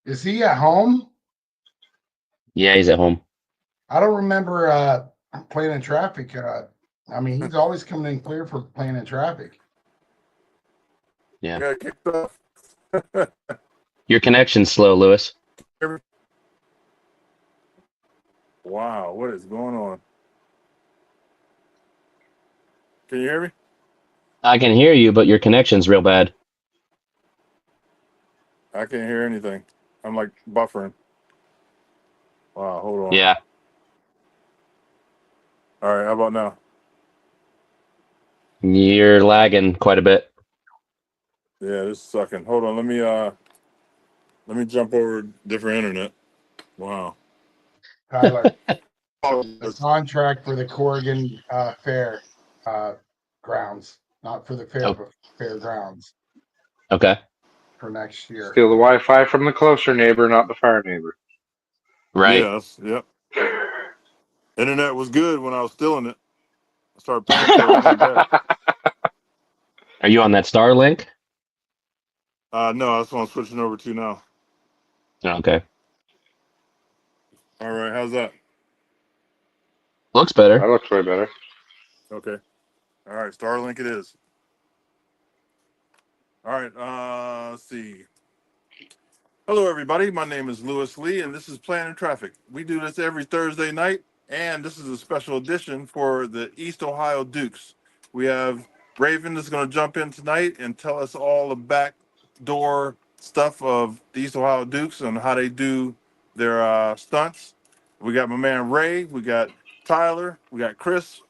Is he at home? Yeah, he's at home. I don't remember playing in traffic. I mean, he's always coming in clear for playing in traffic. Yeah. Got kicked off. Your connection's slow, Lewis. Wow, what is going on? Can you hear me? I can hear you, but your connection's real bad. I can't hear anything. I'm like buffering. Wow, hold on. Yeah. All right, how about now? You're lagging quite a bit. Yeah, this is sucking. Hold on, let me jump over different internet. Wow. Tyler, Oh, the contract for the Corrigan Fair grounds, not for the fair, Oh, but fairgrounds okay. for next year. Steal the Wi-Fi from the closer neighbor, not the far neighbor. Right. yes, yep. Internet was good when I was stealing it. I started paying for it. It went bad. Are you on that Starlink? No, that's what I'm switching over to now. Okay. All right, how's that? Looks That better. looks way better. Okay. All right, Starlink it is. All right, let's see. Hello, everybody. My name is Lewis Lee, and this is Planning Traffic. We do this every Thursday night, and this is a special edition for the East Ohio Dukes. We have Raven that's going to jump in tonight and tell us all the backdoor stuff of the East Ohio Dukes and how they do their stunts. We got my man Ray. We got Tyler. We got Chris.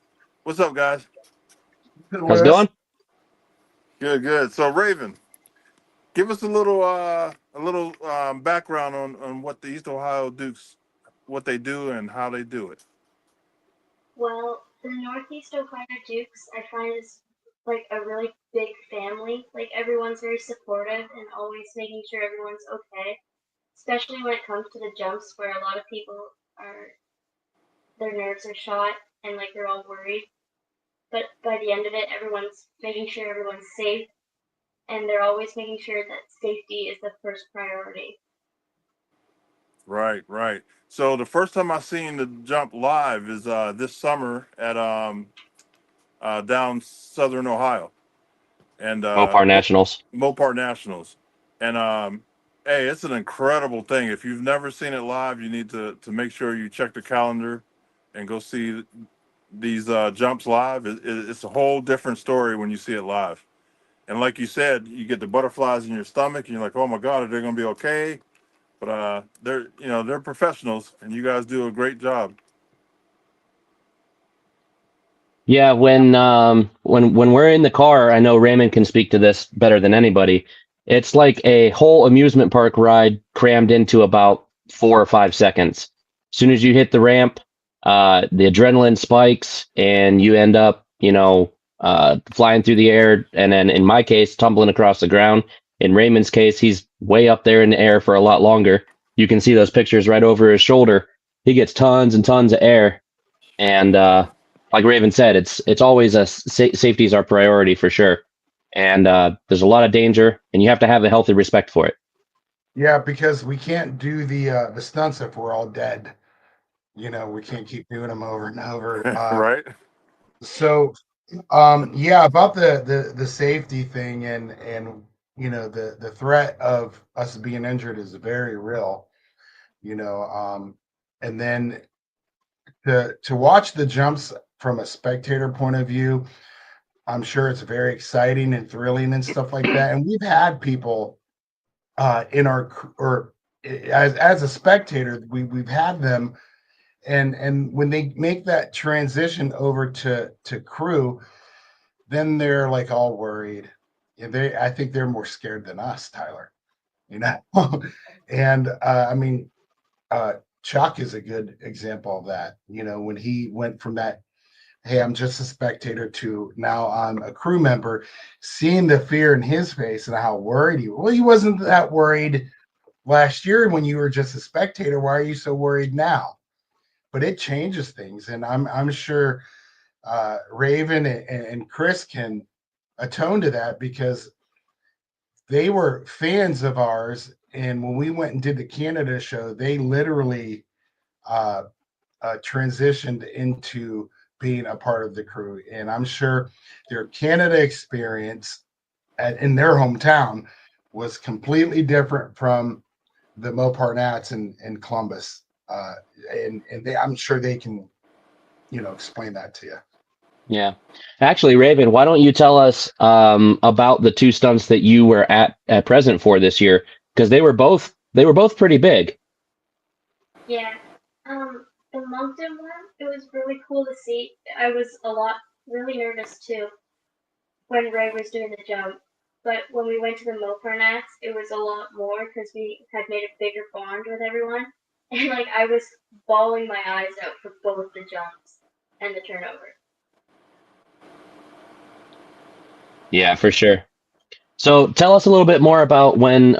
What's up, guys? How's it going? Good, good. So, Raven, give us a little background on what the East Ohio Dukes, what they do and how they do it. Well, the Northeast Ohio Dukes, I find is like a really big family. Like everyone's very supportive and always making sure everyone's okay. Especially when it comes to the jumps where a lot of people are their nerves are shot and like they're all worried. But by the end of it everyone's making sure everyone's safe and they're always making sure that safety is the first priority. Right, right. So the first time I seen the jump live is this summer at down Southern Ohio and Mopar Nationals. Mopar Nationals, and hey, it's an incredible thing. If you've never seen it live, you need to make sure you check the calendar and go see these jumps live. It's a whole different story when you see it live. And like you said, you get the butterflies in your stomach, and you're like, "Oh my God, are they going to be okay?" But they're professionals, and you guys do a great job. Yeah, when we're in the car, I know Raymond can speak to this better than anybody. It's like a whole amusement park ride crammed into about 4 or 5 seconds. As soon as you hit the ramp, the adrenaline spikes, and you end up, flying through the air, and then in my case, tumbling across the ground. In Raymond's case, he's way up there in the air for a lot longer. You can see those pictures right over his shoulder. He gets tons and tons of air, and like Raven said, it's always safety is our priority for sure, and there's a lot of danger, and you have to have a healthy respect for it. Yeah, because we can't do the stunts if we're all dead. You know, we can't keep doing them over and over. Right? So, yeah, about the safety thing and the threat of us being injured is very real. You know, and then to watch the jumps from a spectator point of view, I'm sure it's very exciting and thrilling and stuff like that. And we've had people in our or as a spectator, we've had them, and when they make that transition over to crew, then they're like all worried. And I think they're more scared than us, Tyler. You know, and I mean, Chuck is a good example of that. You know, when he went from that, hey, I'm just a spectator to now I'm a crew member, seeing the fear in his face and how worried he was. Well, he wasn't that worried last year when you were just a spectator. Why are you so worried now? But it changes things, and I'm sure Raven and Chris can atone to that because they were fans of ours and when we went and did the Canada show, they literally uh, transitioned into being a part of the crew. And I'm sure their Canada experience in their hometown was completely different from the Mopar Nats in Columbus. And I'm sure they can, explain that to you. Yeah. Actually, Raven, why don't you tell us about the two stunts that you were at present for this year? Because they were both pretty big. Yeah. The Moncton one, it was really cool to see. I was really nervous too when Ray was doing the jump. But when we went to the Mopar Nats, it was a lot more because we had made a bigger bond with everyone. And like I was bawling my eyes out for both the jumps and the turnover. Yeah, for sure. So tell us a little bit more about when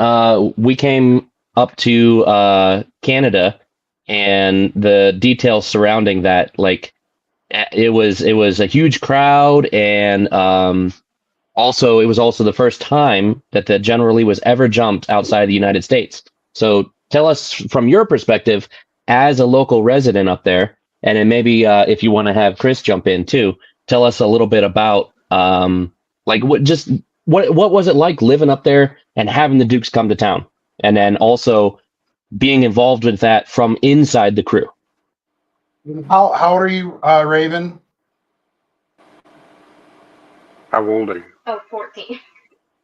we came up to Canada and the details surrounding that. Like it was a huge crowd, and also it was also the first time that the General Lee was ever jumped outside the United States. So tell us from your perspective as a local resident up there, and then maybe if you want to have Chris jump in too, tell us a little bit about like what was it like living up there and having the Dukes come to town, and then also being involved with that from inside the crew. How old are you, Raven? How old are you? Oh, 14.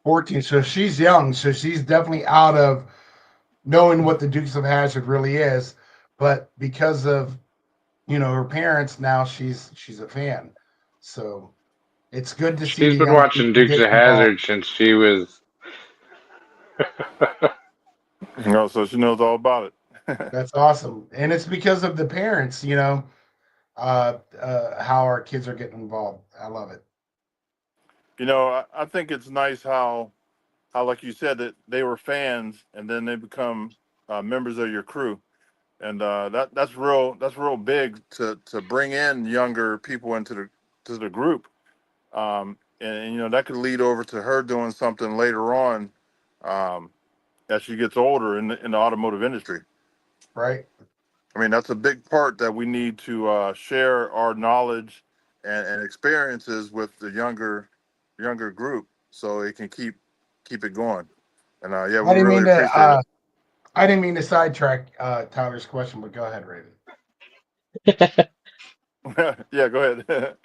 14. So she's young. So she's definitely out of knowing what the Dukes of Hazzard really is. But because of her parents, now she's a fan. So it's good to see She's the been young watching people Dukes get of involved. Hazzard since she was. So she knows all about it. That's awesome, and it's because of the parents. How our kids are getting involved. I love it. I think it's nice how like you said that they were fans and then they become members of your crew, and that's real big to bring in younger people to the group, and that could lead over to her doing something later on, um, as she gets older in the automotive industry. Right? I mean, that's a big part that we need to share our knowledge and experiences with the younger group, so it can keep it going. And yeah, I we didn't really mean to. appreciate it. I didn't mean to sidetrack Tyler's question, but go ahead, Raven. Yeah, go ahead.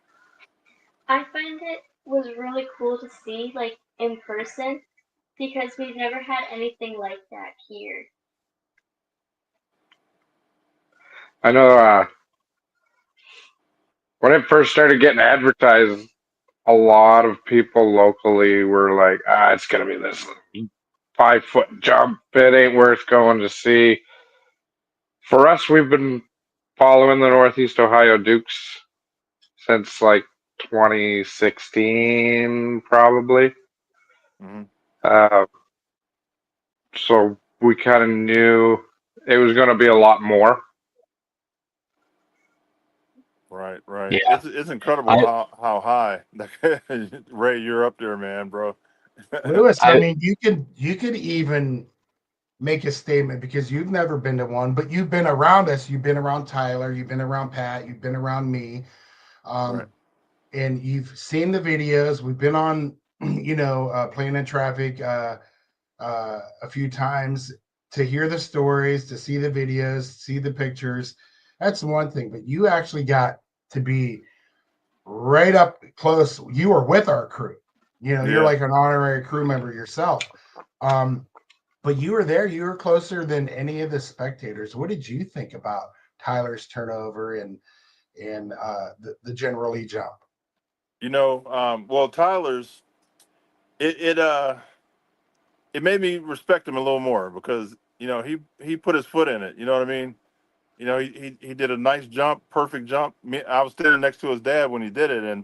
I find it was really cool to see like in person because we've never had anything like that here. I know when it first started getting advertised, a lot of people locally were like, it's going to be this 5 foot jump. It ain't worth going to see. For us, we've been following the Northeast Ohio Dukes since like 2016, probably. Hmm. Uh, so we kind of knew it was going to be a lot more. Right, right. Yeah, It's incredible I how high Ray, you're up there, man, bro. Lewis, I I mean, you could even make a statement because you've never been to one, but you've been around us. You've been around Tyler. You've been around Pat. You've been around me. Right. Um, and you've seen the videos. We've been on, playing in traffic a few times to hear the stories, to see the videos, see the pictures. That's one thing. But you actually got to be right up close. You were with our crew. You're Yeah. like an honorary crew member yourself. Um, but you were there. You were closer than any of the spectators. What did you think about Tyler's turnover and the General Lee jump? Well, Tyler's it it uh it made me respect him a little more because he put his foot in it. You know what I mean? He did a nice jump, perfect jump. I was standing next to his dad when he did it, and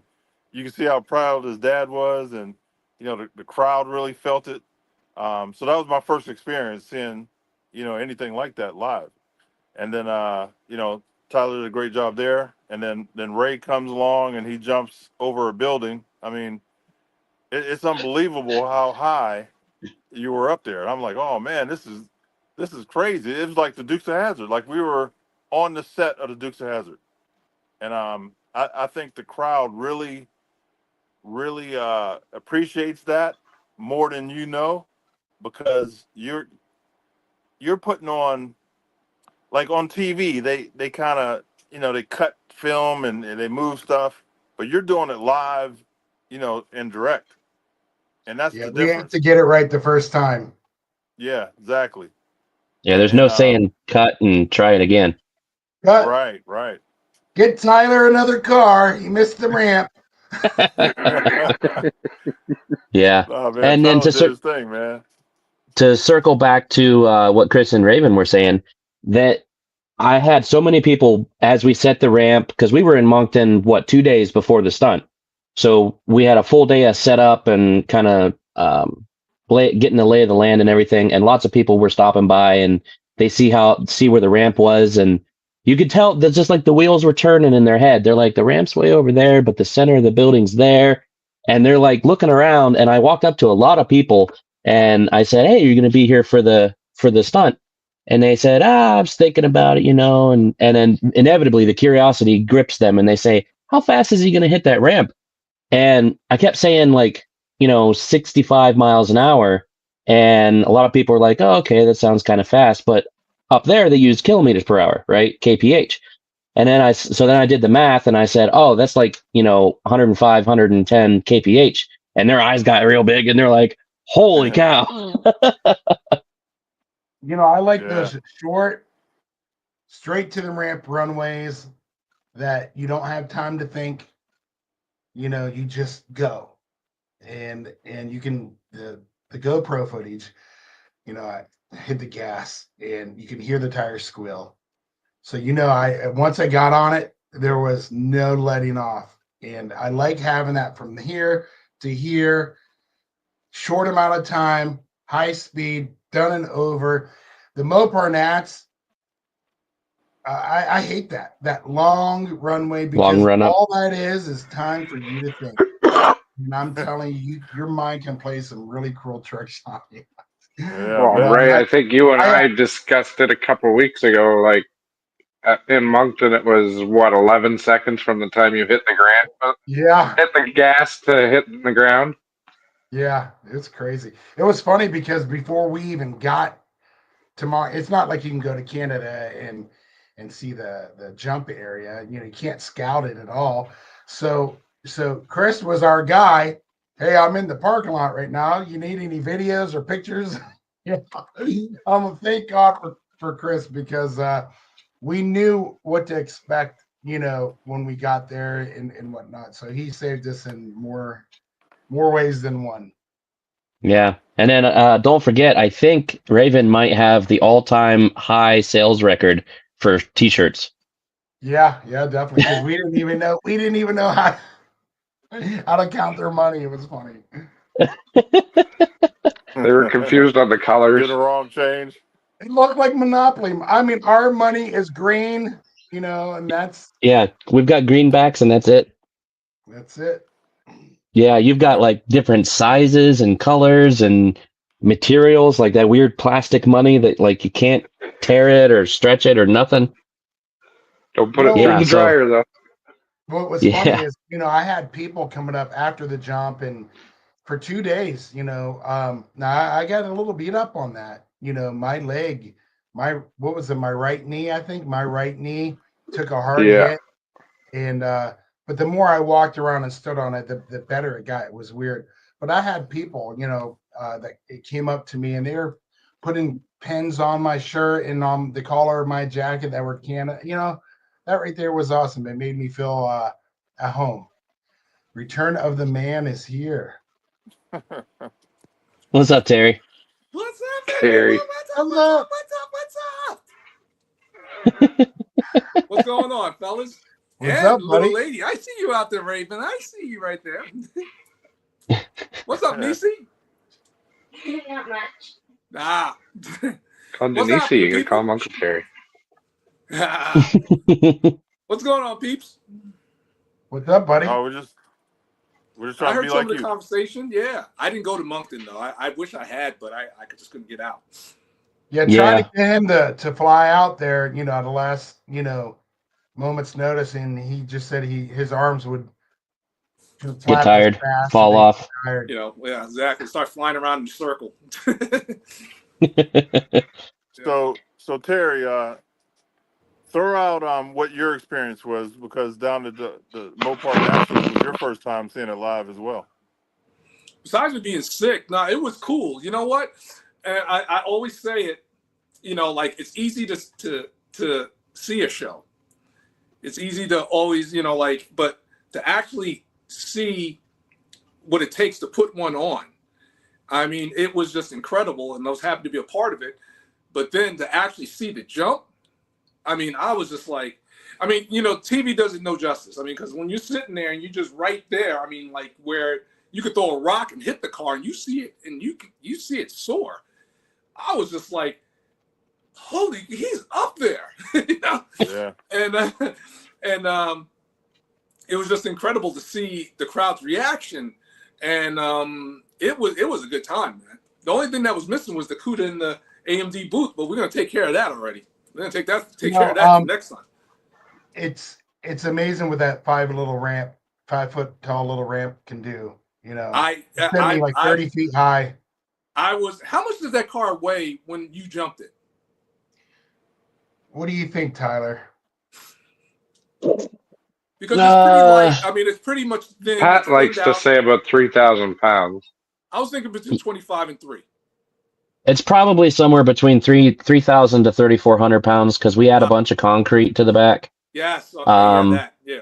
you can see how proud his dad was, and the crowd really felt it. So that was my first experience seeing anything like that live. And then Tyler did a great job there, and then Ray comes along and he jumps over a building. I mean, it's unbelievable how high you were up there. And I'm like, oh man, this is crazy. It was like the Dukes of Hazzard. Like we were on the set of the Dukes of Hazzard, and I think the crowd really appreciates that more than you know, because you're putting on, like on TV. They kind of, they cut film and they move stuff, but you're doing it live, and direct, and that's Yeah, the we have to difference. get it right the first time. Yeah, exactly. Yeah, there's And no saying cut and try it again. Cut. right. Get Tyler another car. He missed the ramp. Yeah. Oh man, And then Tyler did his thing, man. to circle back to what Chris and Raven were saying, that I had so many people as we set the ramp, because we were in Moncton, 2 days before the stunt. So we had a full day of setup and kind of getting the lay of the land and everything. And lots of people were stopping by and they see where the ramp was. And you could tell that just like the wheels were turning in their head. They're like, the ramp's way over there, but the center of the building's there. And they're like looking around. And I walked up to a lot of people and I said, "Hey, you're going to be here for the stunt?" And they said, "I was thinking about it, and then inevitably the curiosity grips them and they say, "How fast is he going to hit that ramp?" And I kept saying, like, 65 miles an hour. And a lot of people were like, "Oh, okay, that sounds kind of fast." But up there, they use kilometers per hour, right? KPH. And then then I did the math and I said, "Oh, that's like, 105, 110 KPH." And their eyes got real big and they're like, "Holy cow." I like Yeah. those short, straight to the ramp runways that you don't have time to think. You just go, and you can the GoPro footage. I hit the gas, and you can hear the tires squeal. So I once I got on it, there was no letting off, and I like having that from here to here, short amount of time, high speed, done and over. The Mopar Nats, I hate that long runway, Long because run up. all that is time for you to think. And I'm telling you, your mind can play some really cruel tricks on you. Yeah, I Well, bet. Ray, I think you and I I discussed it a couple weeks ago. Like in Moncton, it was what 11 seconds from the time you hit Yeah, the gas to hitting the ground. yeah, it's crazy. It was funny because before we even got to it's not like you can go to Canada and see the jump area. You can't scout it at all. So Chris was our guy. Hey, I'm in the parking lot right now. You need any videos or pictures? Yeah. Thank God for Chris, because we knew what to expect, when we got there and whatnot. So he saved us in more ways than one. Yeah. And then don't forget, I think Raven might have the all-time high sales record for t-shirts. Yeah, definitely. Because we didn't even know how to count their money. It was funny. They were confused on the colors. Get a wrong change. It looked like Monopoly. I mean, our money is green, and that's Yeah, we've got greenbacks and that's it. it. Yeah, you've got like different sizes and colors and materials, like that weird plastic money that like you can't tear it or stretch it or nothing. Don't You put it know, through Yeah, the so dryer though. what was funny yeah. is, I had people coming up after the jump, and for 2 days, now I got a little beat up on that. My leg, what was it, my right knee? I think my right knee took a hard Yeah. hit. And but the more I walked around and stood on it, the better it got. It was weird. But I had people, that it came up to me and they were putting pins on my shirt and on the collar of my jacket that were Canada. That right there was awesome. It made me feel at home. Return of the Man is here. What's up, Terry? What's up, Terry. everyone? Hello. What's up? What's going on, fellas? What's And up, little buddy? lady, I see you out there, Raven. I see you right there. What's up, Nisi? Not much. Ah. Call What's Denise, happening, you can call people? him Uncle Terry. What's going on, peeps? What's up, buddy? Oh, we're just I trying to heard be some like of the you. conversation. Yeah, I didn't go to Moncton though. I wish I had, but I just couldn't get out. Yeah, trying to get him to fly out there, at the last, moment's notice, and he just said his arms would Get flap as tired, fast and fall they get off. tired. Yeah, exactly. Start flying around in a circle. So Terry, throw out what your experience was, because down at the Mopar Nationals was your first time seeing it live as well. Besides me being sick, it was cool. You know what? And I always say it. Like it's easy to see a show. It's easy to always, but to actually see what it takes to put one on. I mean, it was just incredible, and I was happy to be a part of it. But then to actually see the jump, I mean, I was just like, TV does it no justice. I mean, because when you're sitting there and you're just right there, I mean, like where you could throw a rock and hit the car and you see it and you see it soar. I was just like, holy, he's up there. Yeah. And it was just incredible to see the crowd's reaction, and it was a good time, man. The only thing that was missing was the CUDA in the AMD booth, but we're gonna take care of that already. We're gonna take care of that for next time. It's amazing what that 5 foot tall little ramp can do. I 30 feet high. How much does that car weigh when you jumped it? What do you think, Tyler? Because it's pretty light. I mean, it's pretty much thin. Pat likes to say about 3,000 pounds. I was thinking between 25 and 3. It's probably somewhere between 3,000 to 3,400 pounds, because we add a bunch of concrete to the back. Yes. Okay, yeah.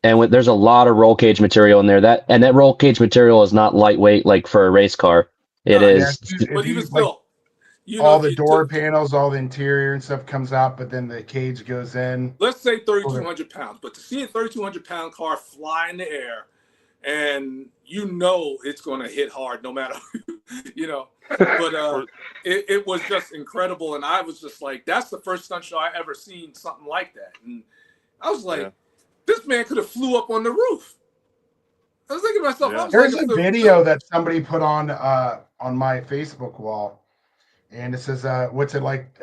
And there's a lot of roll cage material in there. That roll cage material is not lightweight like for a race car. It is. But even still, all the door panels, all the interior and stuff comes out, but then the cage goes in. Let's say 3,200 pounds. But to see a 3,200-pound car fly in the air, and it's going to hit hard no matter, But it was just incredible, and I was just like, that's the first stunt show I ever seen something like that. And I was like, this man could have flew up on the roof. I was thinking to myself, there's a video that somebody put on my Facebook wall, and it says, what's it like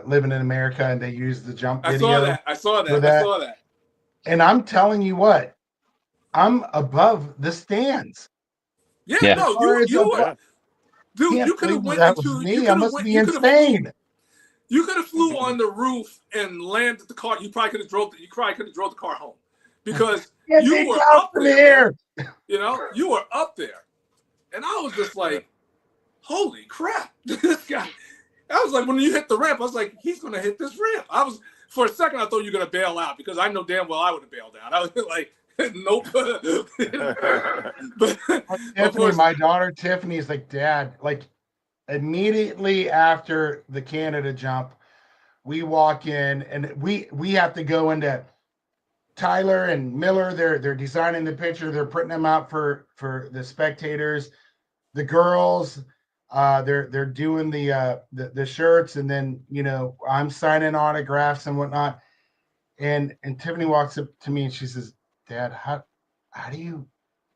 living in America? And they use the jump video. I saw that. And I'm telling you what, I'm above the stands. Yeah. No, you could have went into me. I must be insane. You could have flew on the roof and landed the car. You probably could have drove the car home, because you were up there. You were up there, and I was just like, "Holy crap!" This guy. I was like, when you hit the ramp, I was like, "He's gonna hit this ramp." For a second, I thought you were gonna bail out, because I know damn well I would have bailed out. I was like, nope. Tiffany, my daughter Tiffany is like, Dad, like immediately after the Canada jump, we walk in and we have to go into Tyler and Miller. They're designing the picture. They're printing them out for the spectators. The girls, they're doing the shirts, and then I'm signing autographs and whatnot. And Tiffany walks up to me and she says, Dad, how do you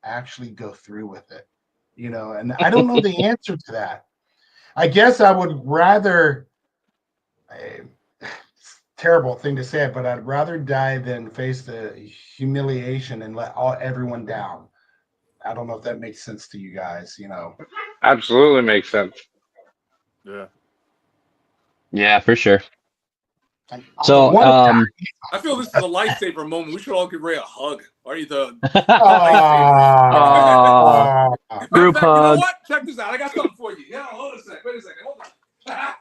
actually go through with it? And I don't know the answer to that. I guess I would rather, terrible thing to say, but I'd rather die than face the humiliation and let everyone down. I don't know if that makes sense to you guys, Absolutely makes sense. Yeah. Yeah, for sure. So, I feel this is a lifesaver moment. We should all give Ray a hug. Are you the group hug? You know what? Check this out. I got something for you. Yeah, hold a sec. Wait a second. Hold on.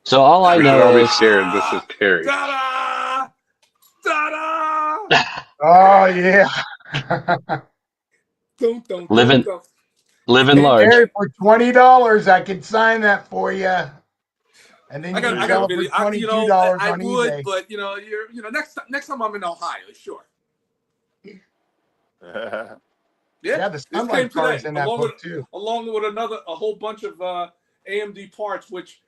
So all I know is scared. This is Terry. Ta-da! Ta-da! Oh yeah. Living large. Terry, for $20, I could sign that for you. And then I got a video. I would, eBay. But you're next time I'm in Ohio, sure. Yeah, the sunlight cars in that book too. Along with a whole bunch of AMD parts, which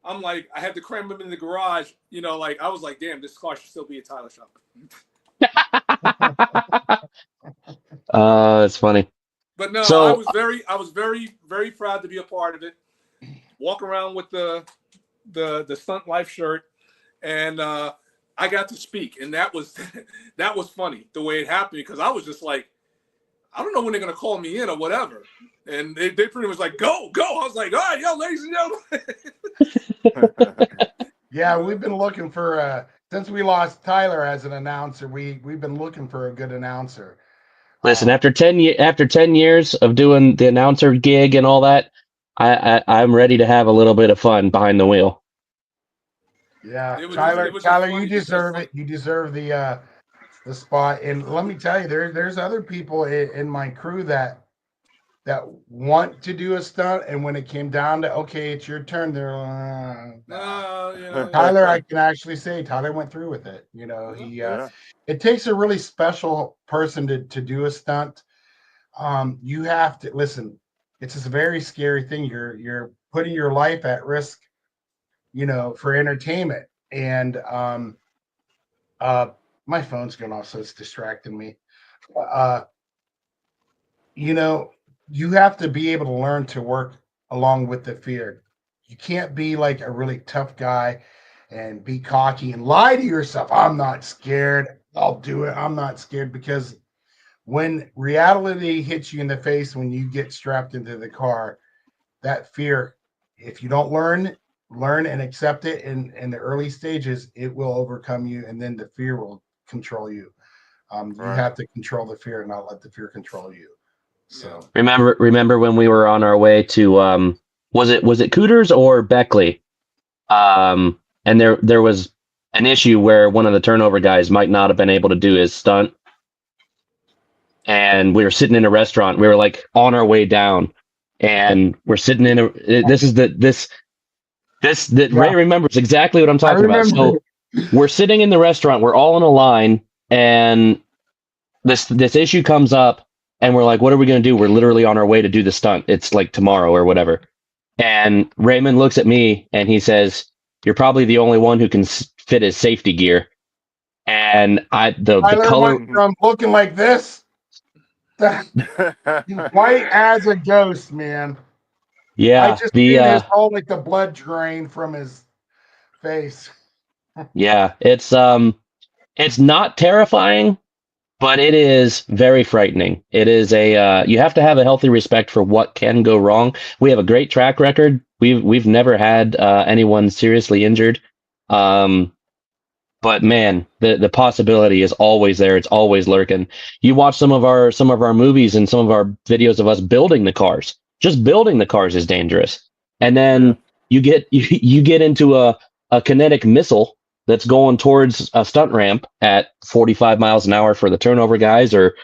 I'm like, I had to cram them in the garage. I was like, damn, this car should still be a Tyler shop. It's funny. But no, So I was very proud to be a part of it. Walk around with the stunt life shirt, and I got to speak, and that was that was funny the way it happened, because I was just like, I don't know when they're gonna call me in or whatever, and they pretty much like go. I was like, all right, yo, ladies and gentlemen. Yeah, we've been looking for since we lost Tyler as an announcer. We've been looking for a good announcer. listen, after 10 years of doing the announcer gig and all that, I'm ready to have a little bit of fun behind the wheel. Yeah, It was Tyler, just Tyler, funny you because, deserve it. You deserve the spot. And let me tell you, there's other people in my crew that want to do a stunt, and when it came down to okay, it's your turn, they're nah. you know, Tyler, I can actually say Tyler went through with it. You know, he Yeah. it takes a really special person to do a stunt. You have to listen. It's a very scary thing. You're putting your life at risk, you know, for entertainment. And uh, my phone's going off, so it's distracting me. Uh, you know, you have to be able to learn to work along with the fear. You can't be like a really tough guy and be cocky and lie to yourself. I'm not scared. I'll do it. I'm not scared, because when reality hits you in the face when you get strapped into the car, that fear, if you don't learn and accept it in the early stages, it will overcome you, and then the fear will control you. You Right. have to control the fear and not let the fear control you. So Remember when we were on our way to was it Cooters or Beckley? And there was an issue where one of the turnover guys might not have been able to do his stunt, and we were sitting in a restaurant. We were like on our way down, and we're sitting in a. This is that yeah, Ray remembers exactly what I'm I talking about. remember. So we're sitting in the restaurant. We're all in a line, and this issue comes up, and we're like, "What are we going to do?" We're literally on our way to do the stunt. It's like tomorrow or whatever. And Raymond looks at me and he says, "You're probably the only one who can fit his safety gear." And the Tyler color, went from looking like this to white as a ghost, man. I yeah, just the seen his whole like the blood drain from his face. yeah, it's not terrifying, but it is very frightening. It is you have to have a healthy respect for what can go wrong. We have a great track record. We've never had anyone seriously injured. But man, the possibility is always there. It's always lurking. You watch some of our movies and some of our videos of us building the cars. Just building the cars is dangerous. And Yeah. then you get into a kinetic missile that's going towards a stunt ramp at 45 miles an hour for the turnover guys, or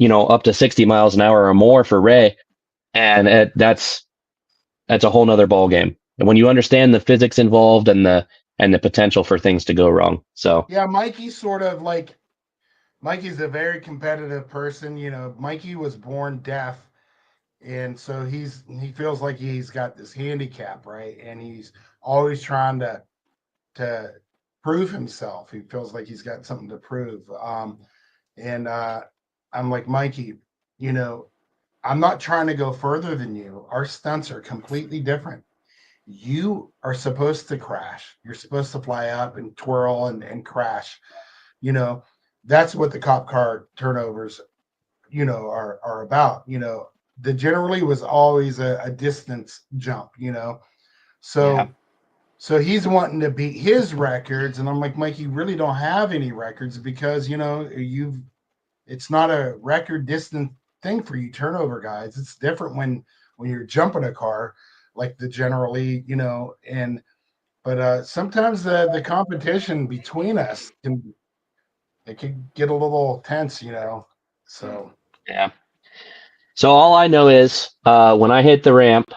up to 60 miles an hour or more for Ray. And that's a whole nother ball game. And when you understand the physics involved and the potential for things to go wrong. So Yeah, Mikey's sort of like Mikey's a very competitive person. You know, Mikey was born deaf, and so he feels like he's got this handicap, right? And he's always trying to prove himself. He feels like he's got something to prove. And I'm like, Mikey, you know, I'm not trying to go further than you. Our stunts are completely different. You are supposed to crash. You're supposed to fly up and twirl and crash. You know, that's what the cop car turnovers, are about. The generally was always a distance jump, yeah, So so he's wanting to beat his records, and I'm like, Mike, you really don't have any records, because it's not a record distance thing for you turnover guys. It's different when you're jumping a car like the generally, and but sometimes the competition between us can get a little tense. So yeah. So all I know is when I hit the ramp,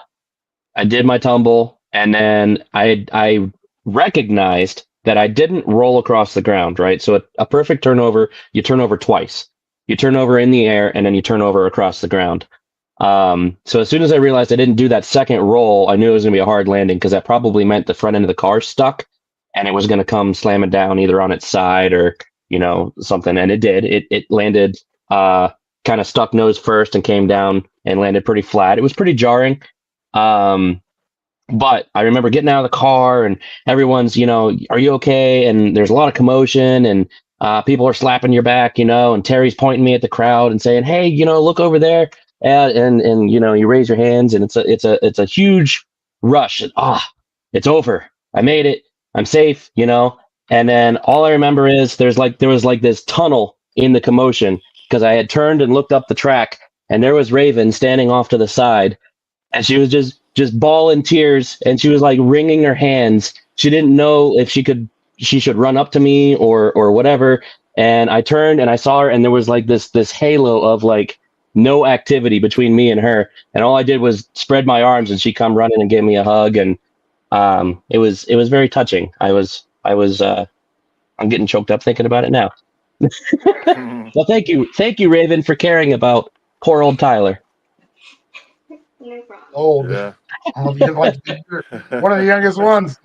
I did my tumble, and then I recognized that I didn't roll across the ground, right? So a perfect turnover, you turn over twice. You turn over in the air, and then you turn over across the ground. So as soon as I realized I didn't do that second roll, I knew it was going to be a hard landing, because that probably meant the front end of the car stuck, and it was going to come slamming down either on its side or something. And it did. It landed kind of stuck nose first and came down and landed pretty flat. It was pretty jarring. Um, but I remember getting out of the car and everyone's, are you okay? And there's a lot of commotion and people are slapping your back, and Terry's pointing me at the crowd and saying, "Hey, look over there." And you raise your hands and it's a huge rush. And, it's over. I made it. I'm safe, And then all I remember is there was like this tunnel in the commotion because I had turned and looked up the track and there was Raven standing off to the side and she was just bawling tears and she was like wringing her hands. She didn't know if she should run up to me or whatever. And I turned and I saw her and there was like this halo of like no activity between me and her. And all I did was spread my arms and she come running and gave me a hug. And it was very touching. I'm getting choked up thinking about it now. Well, thank you, Raven, for caring about poor old Tyler. No problem. Old. Yeah. You're one of the youngest ones.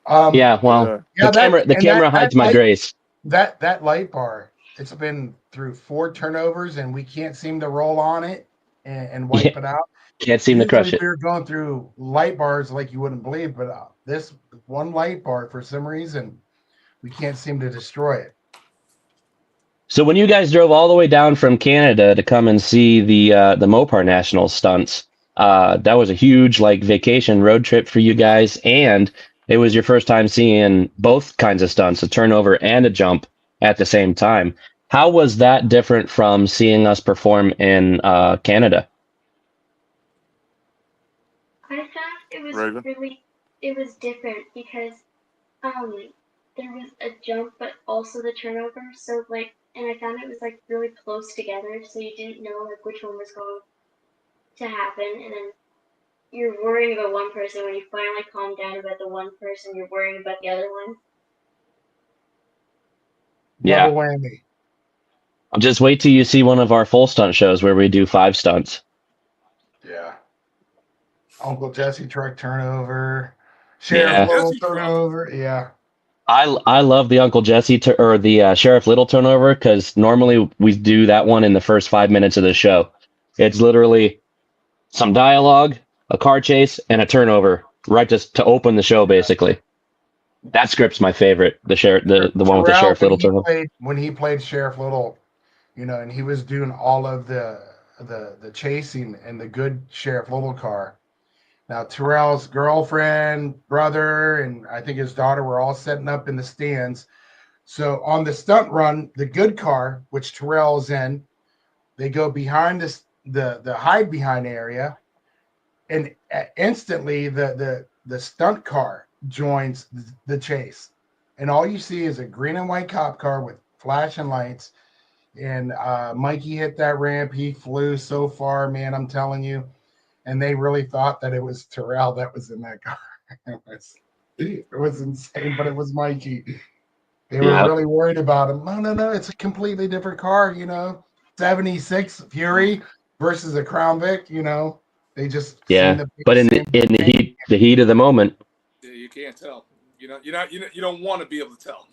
Yeah, well, Yeah. the camera hides my grace. That light bar, it's been through 4 turnovers and we can't seem to roll on it and wipe it out. Can't seem to crush Usually it. we're going through light bars like you wouldn't believe, but this one light bar, for some reason, we can't seem to destroy it. So when you guys drove all the way down from Canada to come and see the Mopar Nationals stunts, that was a huge like vacation road trip for you guys, and it was your first time seeing both kinds of stunts, a turnover and a jump at the same time. How was that different from seeing us perform in Canada? I thought it was Raven? it was different because there was a jump but also the turnover, so like, and I found it was like really close together, so you didn't know like which one was going to happen, and then you're worrying about one person. When you finally calm down about the one person, you're worrying about the other one. Yeah. Double whammy. I'll just wait till you see one of our full stunt shows where we do 5 stunts. Yeah. Uncle Jesse truck turnover. Sheriff Yeah. Little Jesse truck. turnover. Yeah. I love the Uncle Jesse or the Sheriff Little turnover because normally we do that one in the first 5 minutes of the show. It's literally some dialogue, a car chase, and a turnover, right just to open the show. Basically, that script's my favorite. The one with the Sheriff Little turnover. When he played Sheriff Little, and he was doing all of the chasing in the good Sheriff Little car. Now Terrell's girlfriend, brother, and I think his daughter were all setting up in the stands. So on the stunt run, the good car, which Terrell's in, they go behind the hide behind area, and instantly the stunt car joins the chase, and all you see is a green and white cop car with flashing lights. And Mikey hit that ramp. He flew so far, man. I'm telling you. And they really thought that it was Terrell that was in that car. It was insane, but it was Mikey. They were really worried about him. No, it's a completely different car, 76 Fury versus a Crown Vic, They just but in the heat of the moment. Yeah, you can't tell. You don't want to be able to tell.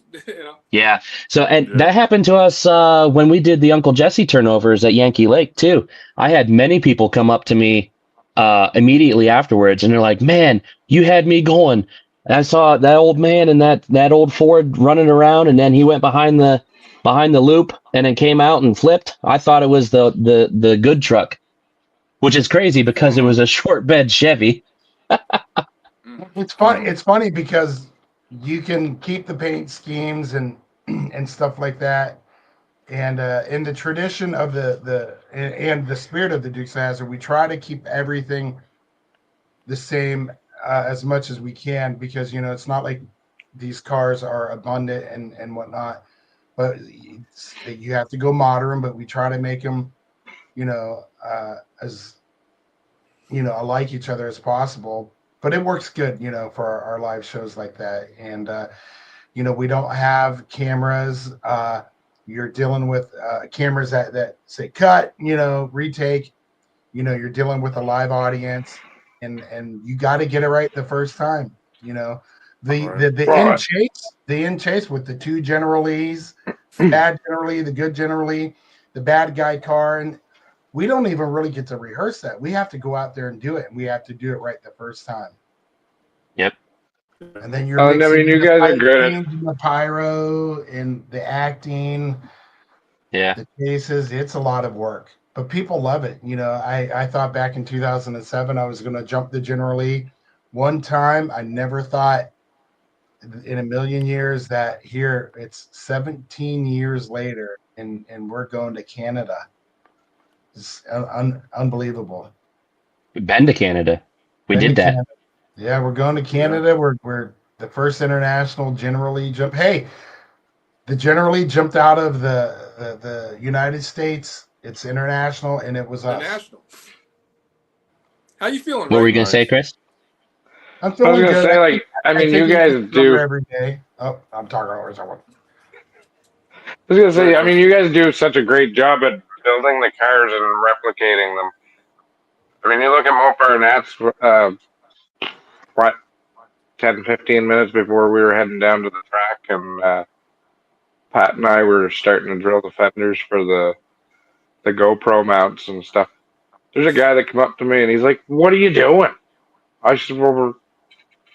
Yeah. So that happened to us when we did the Uncle Jesse turnovers at Yankee Lake too. I had many people come up to me immediately afterwards, and they're like, "Man, you had me going." And I saw that old man and that old Ford running around, and then he went behind the loop and then came out and flipped. I thought it was the good truck, which is crazy because it was a short bed Chevy. It's funny. It's funny because you can keep the paint schemes and stuff like that. And in the tradition of the spirit of the Dukes of Hazzard, we try to keep everything the same as much as we can, because it's not like these cars are abundant and whatnot, but you have to go modern. But we try to make them, as alike each other as possible. But it works good, for our live shows like that. And we don't have cameras. You're dealing with cameras that say cut, retake. You're dealing with a live audience, and you got to get it right the first time. The in chase with the 2 General Lees, the bad General Lee, the good General Lee, the bad guy car, and we don't even really get to rehearse that. We have to go out there and do it, and we have to do it right the first time. Yep. And then you're I mixing mean, you the guys are fight good at. scenes and the pyro and the acting, Yeah. the chases. It's a lot of work, but people love it. I thought back in 2007 I was going to jump the General Lee. One time, I never thought in a million years that here it's 17 years later, and we're going to Canada. It's unbelievable. We've been to Canada. We Been did to that. Canada. Yeah, we're going to Canada. We're the first international General Lee jump. Hey, the General Lee jumped out of the United States. It's international, and it was us. International. How you feeling, What were Ray? you going to say, Chris? I'm I was feeling gonna good. say, like, I mean, you think guys get do. better every day. Oh, I'm talking over someone. I was gonna say, Right, I mean, Chris. you guys do such a great job at building the cars and replicating them. I mean, you look at Mopar, and that's what 10, 15 minutes before we were heading down to the track, and Pat and I were starting to drill the fenders for the GoPro mounts and stuff. There's a guy that came up to me and he's like, "What are you doing?" I said, "Well, we're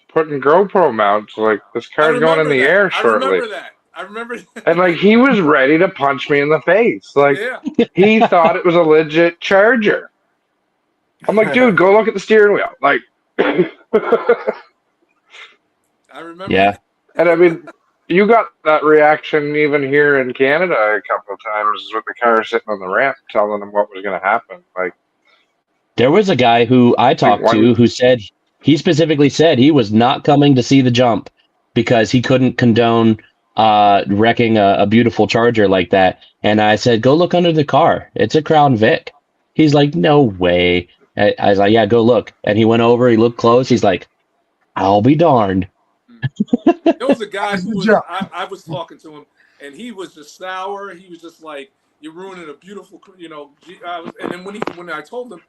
putting GoPro mounts. Like, this I car's going in remember the that. air I shortly." remember that. I remember that. And like, he was ready to punch me in the face. Like, Yeah. he thought it was a legit Charger. I'm like, dude, go look at the steering wheel. Like, I remember Yeah. that. and I mean, you got that reaction even here in Canada a couple of times with the car sitting on the ramp telling them what was going to happen. Like, There was a guy who I like talked to who said he specifically said he was not coming to see the jump because he couldn't condone wrecking a beautiful Charger like that. And I said, go look under the car. It's a Crown Vic. He's like, no way. I was like, yeah, go look. And he went over, he looked close. He's like, I'll be darned. There was a guy who Good was job. I was talking to him, and he was just sour. He was just like, "You're ruining a beautiful, and then when I told him,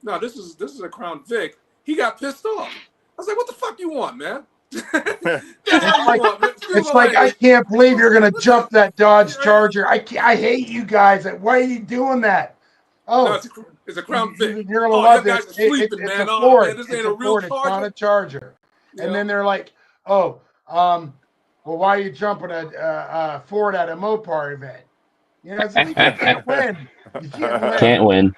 "No, this is a Crown Vic," he got pissed off. I was like, "What the fuck you want, man? The hell you want, man?" It's like I can't believe you're gonna jump that Dodge Charger. I hate you guys. Why are you doing that? No, Oh, it's a Crown Vic. you're gonna Oh, love you this. guys are sleeping, It's man. a Oh Ford. man, this It's ain't a a real Ford. It's not a Charger. Charger. And then they're like, oh, well, why are you jumping a Ford at a Mopar event? It's like, you can't win. You can't win. Can't win.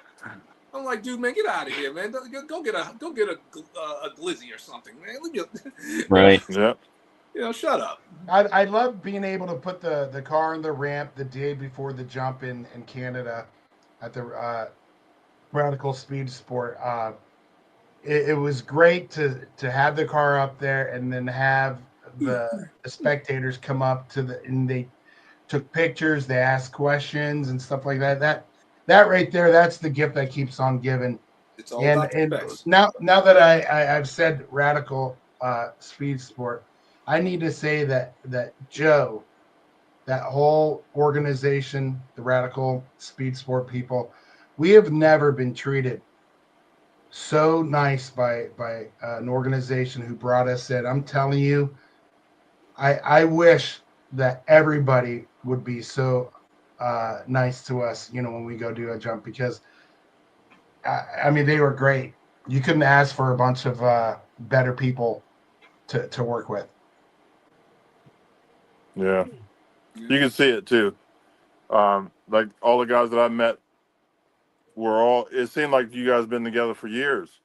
I'm like, dude, man, get out of here, man. Go get a glizzy or something, man. Right. Yep. Shut up. I love being able to put the car on the ramp the day before the jump in Canada at the Radical Speed Sport. It was great to have the car up there and then have the spectators come up and they took pictures, they asked questions and stuff like that. That right there, that's the gift that keeps on giving. It's all about the And specs. now that I've said Radical Speed Sport, I need to say that Joe, that whole organization, the Radical Speed Sport people, we have never been treated so nice by an organization who brought us in. I'm telling you, I wish that everybody would be so nice to us, when we go do a jump, because I mean, they were great. You couldn't ask for a bunch of better people to work with. Yeah. You can see it too. Like all the guys that I met it seemed like you guys been together for years.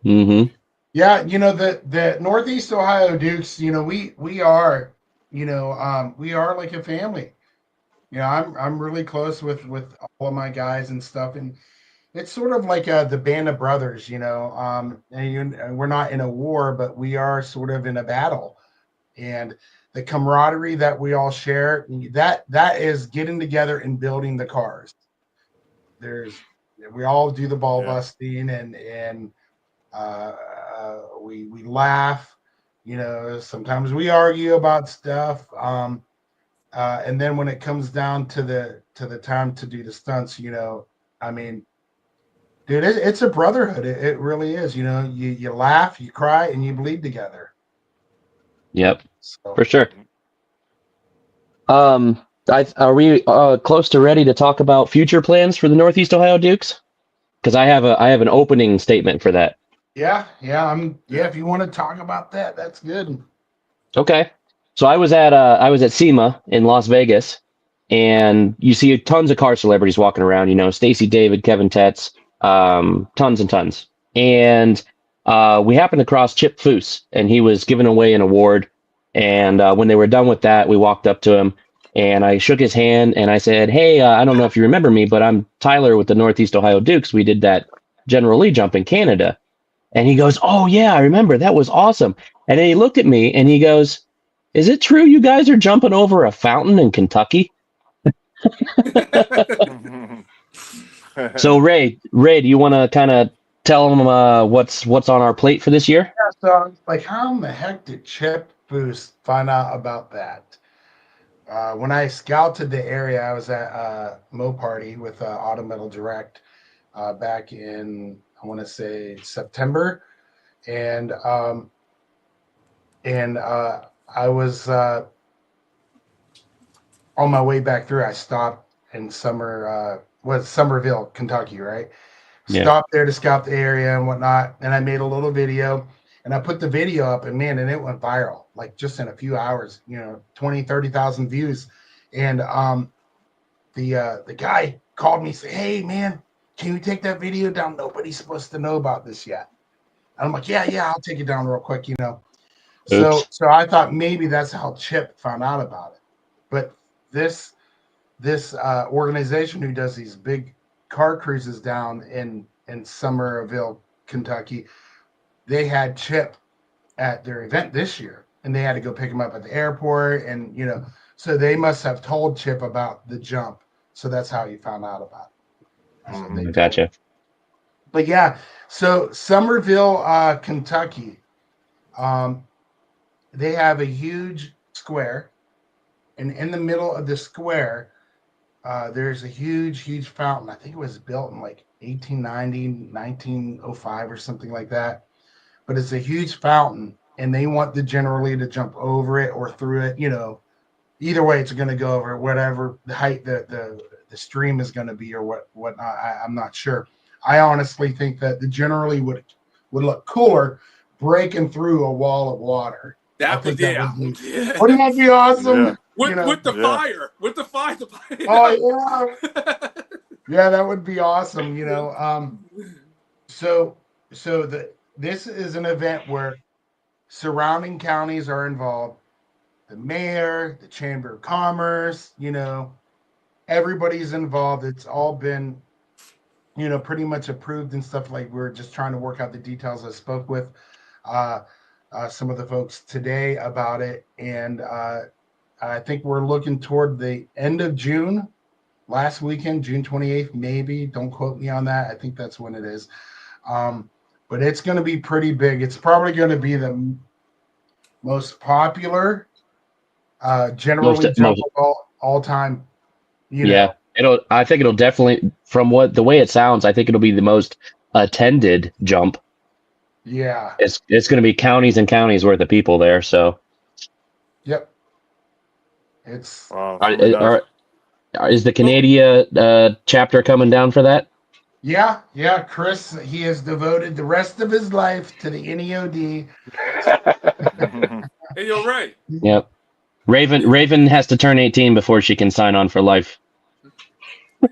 Mm-hmm. Yeah, the Northeast Ohio Dukes, we are, we are like a family. I'm really close with all of my guys and stuff, and it's sort of like the band of brothers, and we're not in a war, but we are sort of in a battle, and the camaraderie that we all share, that is getting together and building the cars. We all do the ball busting and we laugh, sometimes we argue about stuff, and then when it comes down to the time to do the stunts, I mean, dude, it's a brotherhood. It really is. You laugh, you cry, and you bleed together. Yep. So, For sure. Are we close to ready to talk about future plans for the Northeast Ohio Dukes? Because I have an opening statement for that. Yeah. If you want to talk about that, that's good. Okay. So I was at SEMA in Las Vegas, and you see tons of car celebrities walking around. You know, Stacy David, Kevin Tetz, tons and tons. And we happened to cross Chip Foose, and he was giving away an award. And when they were done with that, we walked up to him, and I shook his hand, and I said, "Hey, I don't know if you remember me, but I'm Tyler with the Northeast Ohio Dukes. We did that General Lee jump in Canada." And he goes, "Oh yeah, I remember. That was awesome." And then he looked at me and he goes, "Is it true you guys are jumping over a fountain in Kentucky?" So Ray, do you want to kind of tell them what's on our plate for this year? Yeah, so like, how in the heck did Chip Boost find out about that? When I scouted the area, I was at Mo Party with Auto Metal Direct back in, I want to say, September, and I was on my way back through. I stopped in Somerville, Kentucky, right? Yeah. Stopped there to scout the area and whatnot, and I made a little video, and I put the video up, and man, and it went viral, like just in a few hours, 20,000-30,000 views. And the guy called me, said, "Hey man, can you take that video down? Nobody's supposed to know about this yet." And I'm like, yeah, I'll take it down real quick, So I thought maybe that's how Chip found out about it. But this organization who does these big car cruises down in Somerville, Kentucky, they had Chip at their event this year, and they had to go pick him up at the airport, and so they must have told Chip about the jump, so that's how he found out about it. So Gotcha. But yeah, so Somerville, Kentucky, they have a huge square, and in the middle of the square, there's a huge fountain. I think it was built in like 1890, 1905 or something like that. But it's a huge fountain, and they want the General Lee to jump over it or through it. Either way, it's going to go over whatever the height the stream is going to be or whatnot. I'm not sure. I honestly think that the General Lee would look cooler breaking through a wall of water. Wouldn't that be awesome? Yeah. With the fire. Oh yeah. Yeah, that would be awesome. This is an event where surrounding counties are involved. The mayor, the Chamber of Commerce, everybody's involved. It's all been, pretty much approved and stuff. Like, we're just trying to work out the details. I spoke with some of the folks today about it, and I think we're looking toward the end of June, last weekend, June 28th, maybe. Don't quote me on that. I think that's when it is. But it's going to be pretty big. It's probably going to be the most popular General Lee jump of all time. Yeah, I think it'll definitely, from the way it sounds, I think it'll be the most attended jump. Yeah, it's going to be counties and counties worth of people there. So, yep. It's is the Canada chapter coming down for that? Yeah. Chris, he has devoted the rest of his life to the NEOD. Hey, you're right. Yep. Raven has to turn 18 before she can sign on for life.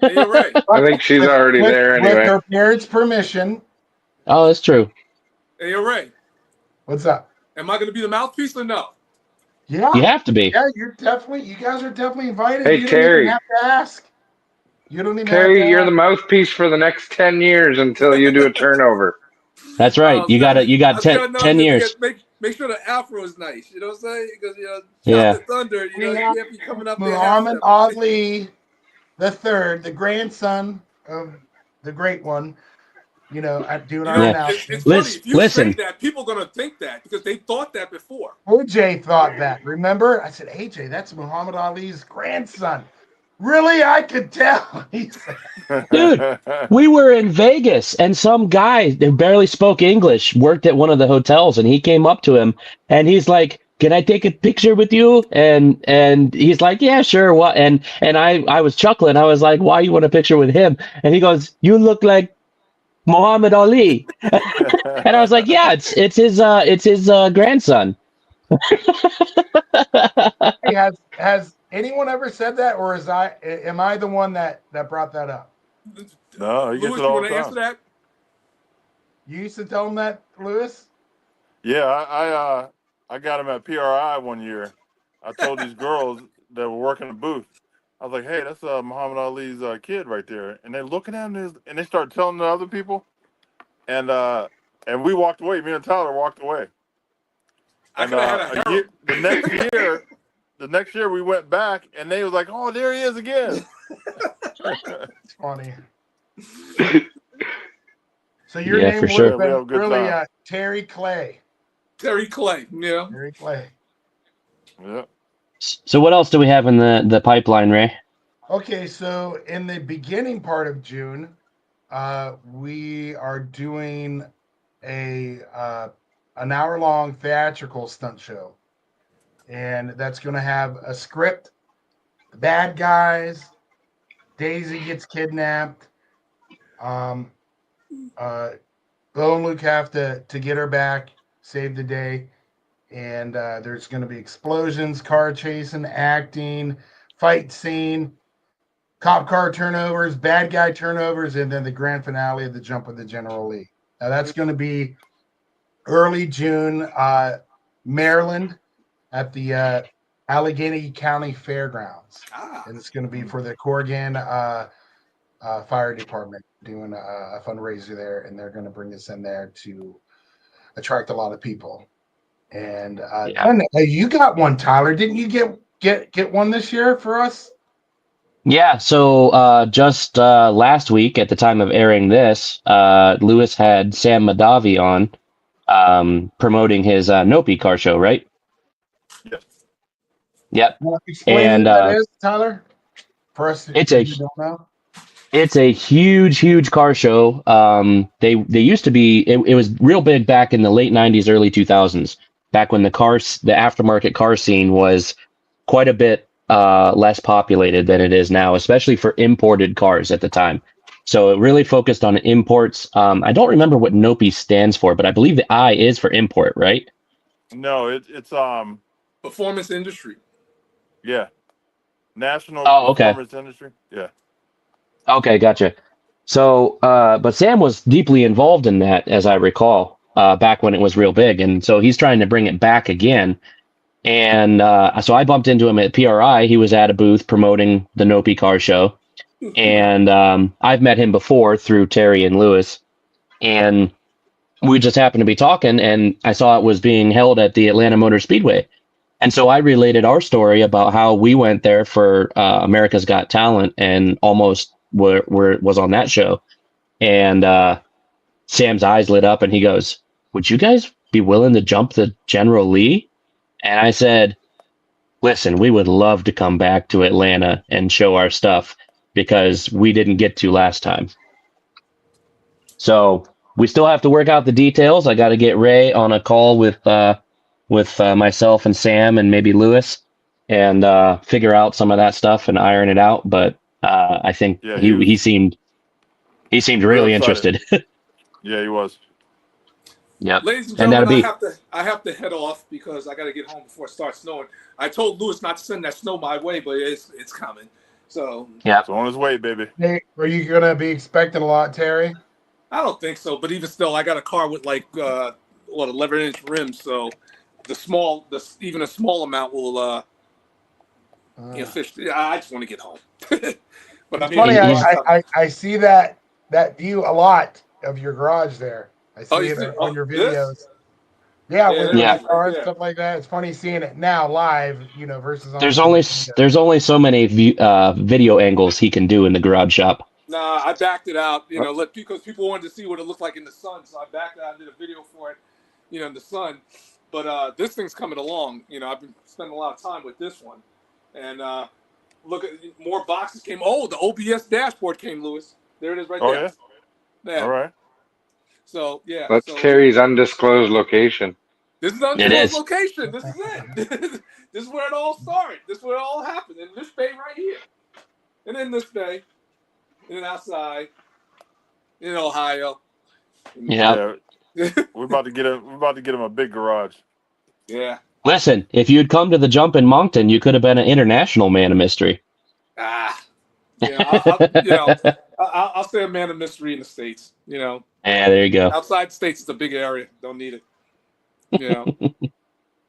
Hey, you're right. I think she's already there anyway. With her parents' permission. Oh, that's true. Hey, you're right. What's up? Am I going to be the mouthpiece or no? Yeah. You have to be. Yeah, you guys are definitely invited. Hey, you Terry. Don't even have to ask. You don't even Terry, have to you're ask. the mouthpiece for the next 10 years until you do a turnover. That's right. You got 10 years. Make sure the afro is nice. You know what I'm saying? Because Yeah. the thunder. You can't be coming up there. Muhammad Ali the third, the grandson of the great one. Doing our announcement. It's funny. If you say that, people are going to think that because they thought that before. AJ thought that. Remember? I said, AJ, that's Muhammad Ali's grandson. Really? I could tell. Dude, we were in Vegas, and some guy that barely spoke English worked at one of the hotels, and he came up to him, and he's like, can I take a picture with you? And he's like, yeah, sure. What? And I was chuckling. I was like, why you want a picture with him? And he goes, you look like Muhammad Ali. And I was like, yeah, it's his grandson. Hey, has anyone ever said that, or am I the one that brought that up? No, he gets Lewis, it you all want the to answer time. that? You used to tell him that, Lewis? Yeah, I got him at PRI one year. I told these girls that were working the booth. I was like, "Hey, that's Muhammad Ali's kid right there," and they're looking at him and they start telling the other people, and we walked away. Me and Tyler walked away. I And could have had a harem. the next year we went back, and they was like, "Oh, there he is again." It's funny. So your Yeah, name for would sure. have We have been a good really time. Terry Clay. Terry Clay, Terry Clay. Yeah. So what else do we have in the pipeline, Ray? Okay, so in the beginning part of June, we are doing an hour-long theatrical stunt show, and that's going to have a script, bad guys, Daisy gets kidnapped, Bo and Luke have to get her back, save the day, and there's going to be explosions, car chasing, acting, fight scene, cop car turnovers, bad guy turnovers, and then the grand finale of the Jump of the General Lee. Now that's going to be early June, Maryland, at the Allegheny County Fairgrounds, and it's going to be for the Corrigan Fire Department doing a fundraiser there, and they're going to bring us in there to attract a lot of people. And Yeah. then you got one, Tyler. Didn't you get one this year for us? Yeah, so just last week, at the time of airing this, Lewis had Sam Madavi on promoting his Nopi car show, right? Yes. Yep. Want to explain And what that is, Tyler? For us it's who a don't know. it's a huge car show. They used to be it was real big back in the late '90s, early 2000s, back when the aftermarket car scene was quite a bit less populated than it is now, especially for imported cars at the time. So it really focused on imports. I don't remember what NOPI stands for, but I believe the I is for import, right? No, it's performance industry. yeah, National Oh, okay. Performance Industry. Yeah. Okay, gotcha. So, but Sam was deeply involved in that, as I recall, back when it was real big, and so he's trying to bring it back again. And so I bumped into him at PRI. He was at a booth promoting the Nopi car show, and I've met him before through Terry and Lewis, and we just happened to be talking, and I saw it was being held at the Atlanta Motor Speedway. And so I related our story about how we went there for America's Got Talent and almost was on that show. And Sam's eyes lit up and he goes, would you guys be willing to jump the General Lee? And I said, listen, we would love to come back to Atlanta and show our stuff because we didn't get to last time. So we still have to work out the details. I got to get Ray on a call with myself and Sam and maybe Lewis and figure out some of that stuff and iron it out. But I think Yeah, he seemed real really excited. interested. Yeah, he was. Yep. Ladies and And that'll gentlemen, be I have to head off because I got to get home before it starts snowing. I told Lewis not to send that snow my way, but it's coming. So yeah. It's on his way, baby. Hey, are you going to be expecting a lot, Terry? I don't think so. But even still, I got a car with like 11-inch rims, so even a small amount will fish. I just want to get home. But I It's mean, funny. the car's coming. I see that view a lot of your garage there. I see you it see on your this? videos. Yeah, with Yeah. the car and Yeah. stuff like that. It's funny seeing it now live, versus on There's the only video. there's only so many video angles he can do in the garage shop. Nah, I backed it out, because people wanted to see what it looked like in the sun. So I backed it out and did a video for it, in the sun. But this thing's coming along. I've been spending a lot of time with this one. And look at more boxes came. Oh, the OBS dashboard came, Lewis. There it is right Oh there. yeah. All right. So, yeah. That's So, Terry's undisclosed location. This is It Undisclosed is. location. This is it. This is where it all started. This is where it all happened. In this bay right here. And in this bay. And then outside. In Ohio. Yeah. We're about to get him a big garage. Yeah. Listen, if you'd come to the jump in Moncton, you could have been an international man of mystery. I'll say a man of mystery in the States. Yeah, there you go. Outside the States, it's a big area. Don't need it.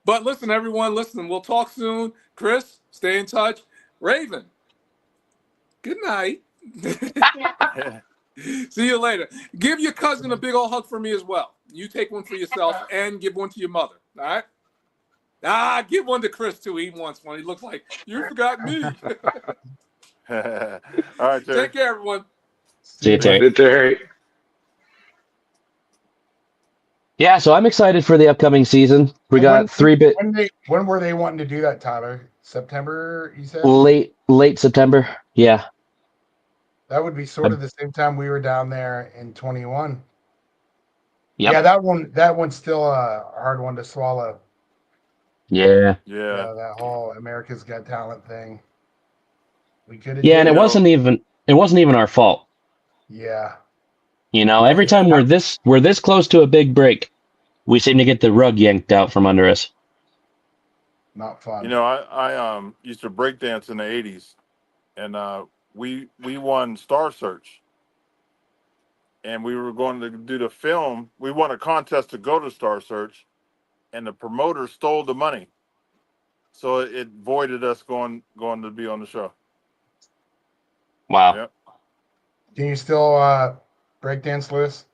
But listen, everyone, we'll talk soon. Chris, stay in touch. Raven, good night. See you later. Give your cousin a big old hug for me as well. You take one for yourself and give one to your mother. All right? Give one to Chris too. He wants one. He looks like you forgot me. All right, Terry. Take care, everyone. See you, Terry. Terry. Yeah, so I'm excited for the upcoming season. We got When were they wanting to do that, Tyler? September, you said? late September. Yeah. That would be sort of the same time we were down there in 21. Yep. Yeah, that one's still a hard one to swallow. Yeah. That whole America's Got Talent thing. We could have. Yeah, and it wasn't even our fault. Yeah. Every time we're this close to a big break, we seem to get the rug yanked out from under us. Not fun. I used to break dance in the 80s, and we won Star Search, and we were going to do the film. We won a contest to go to Star Search, and the promoter stole the money, so it voided us going to be on the show. Wow. Yep. Can you still break dance, Lewis?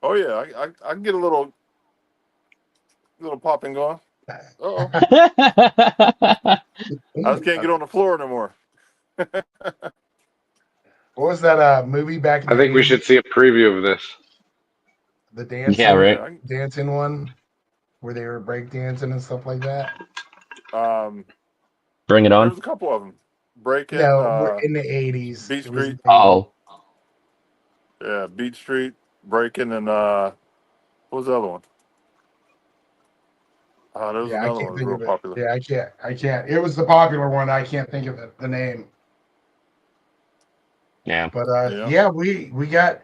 Oh yeah, I can get a little popping going. Uh-oh. I just can't get on the floor anymore. What was that movie back in I the think we 80s? should see a preview of this. The dancing, Yeah, right. dancing one where they were break dancing and stuff like that. Bring it on. There's a couple of them. Breaking. No, in the 80s. Beat It was Street. the 80s. Oh, Yeah, Beat Street, Breaking, and what was the other one? There was Yeah, I another can't one that was think real of it. popular. Yeah, I can't. It was the popular one. I can't think of the name. yeah. But Yeah. we got